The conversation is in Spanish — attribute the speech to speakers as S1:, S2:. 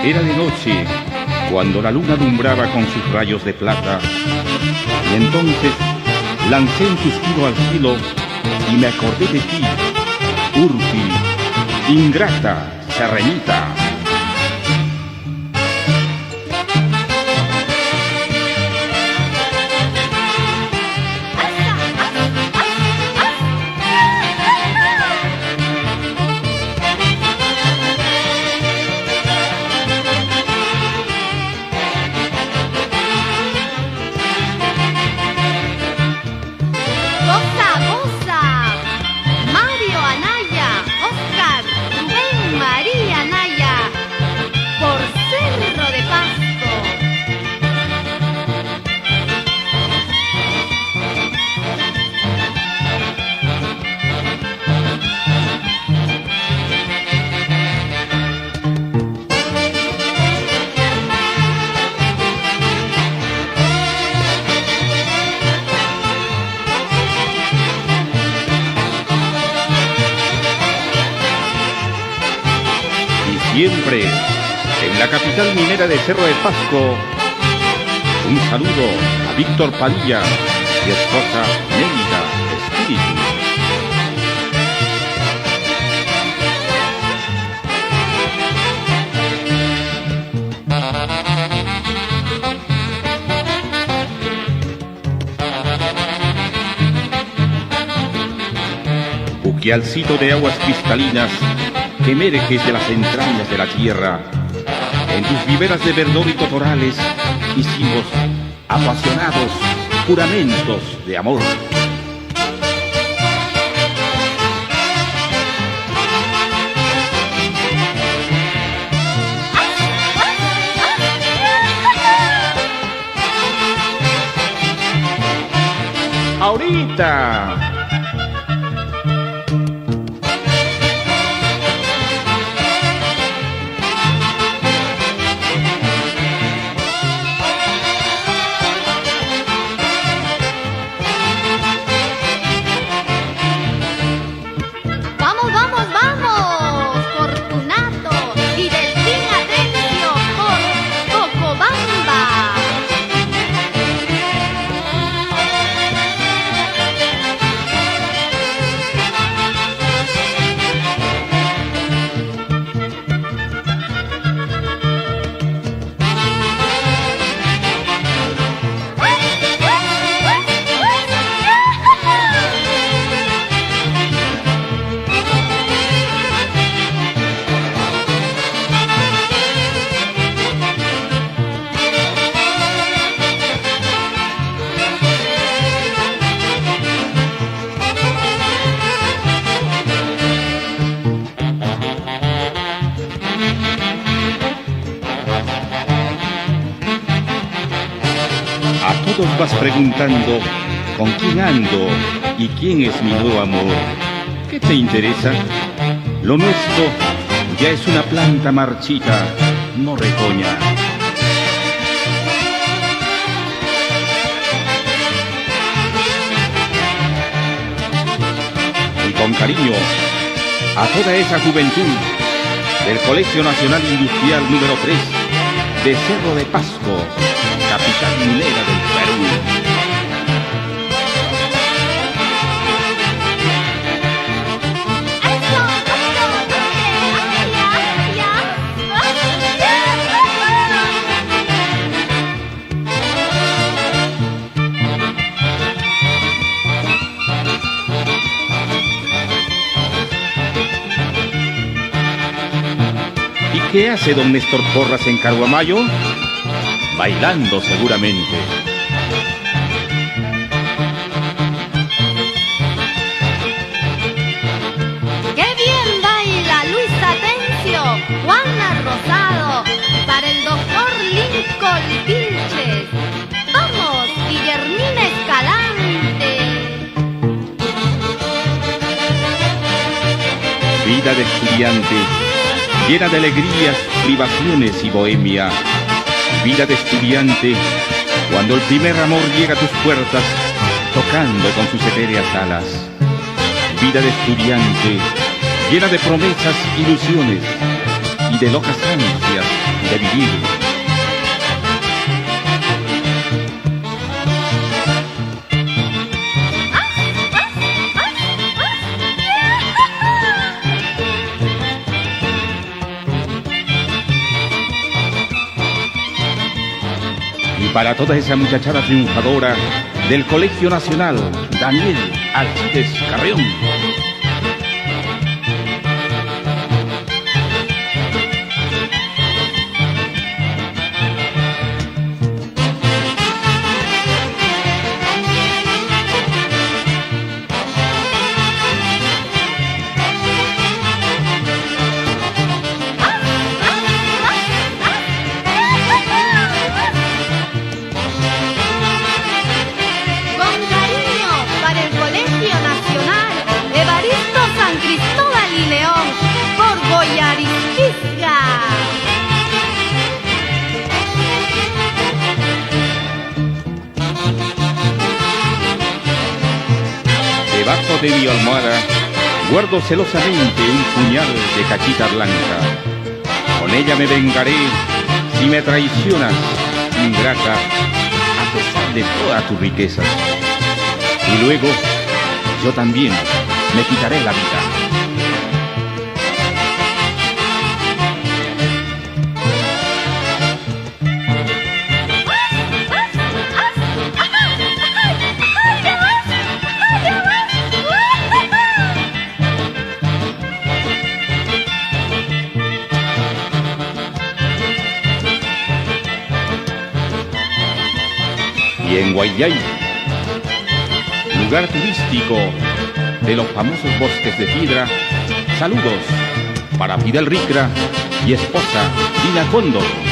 S1: Era de noche, cuando la luna alumbraba con sus rayos de plata, y entonces lancé un suspiro al cielo y me acordé de ti, Urfi, ingrata, serrenita.
S2: Mario Anaya, Oscar, Rubén, María Anaya, por Cerro de Pasco.
S1: Siempre en la capital minera de Cerro de Pasco, un saludo a Víctor Padilla y esposa Nélida Espíritu. Buquealcito de aguas cristalinas que emerges de las entrañas de la tierra, en tus viveras de verdor y totorales hicimos apasionados juramentos de amor. Ahorita. A todos vas preguntando con quién ando y quién es mi nuevo amor. ¿Qué te interesa? Lo nuestro ya es una planta marchita, no retoña. Y con cariño a toda esa juventud del Colegio Nacional Industrial número 3 de Cerro de Pasco, capital minera del Perú. ¿Y qué hace don Néstor Porras en Caguamayo? Bailando seguramente.
S2: ¡Qué bien baila Luisa Tencio, Juana Rosado, para el doctor Lincoln Vilches! ¡Vamos, Guillermina Escalante!
S1: Vida de estudiante, llena de alegrías, privaciones y bohemia. Vida de estudiante, cuando el primer amor llega a tus puertas, tocando con sus etéreas alas. Vida de estudiante, llena de promesas, ilusiones y de locas ansias de vivir. Y para toda esa muchachada triunfadora del Colegio Nacional Daniel Alcides Carrión. Debajo de mi almohada guardo celosamente un puñal de cachita blanca. Con ella me vengaré si me traicionas, ingrata, a pesar de todas tus riquezas. Y luego yo también me quitaré la vida. Y en Guayay, lugar turístico de los famosos bosques de piedra, saludos para Fidel Ricra y esposa Dina Cóndor.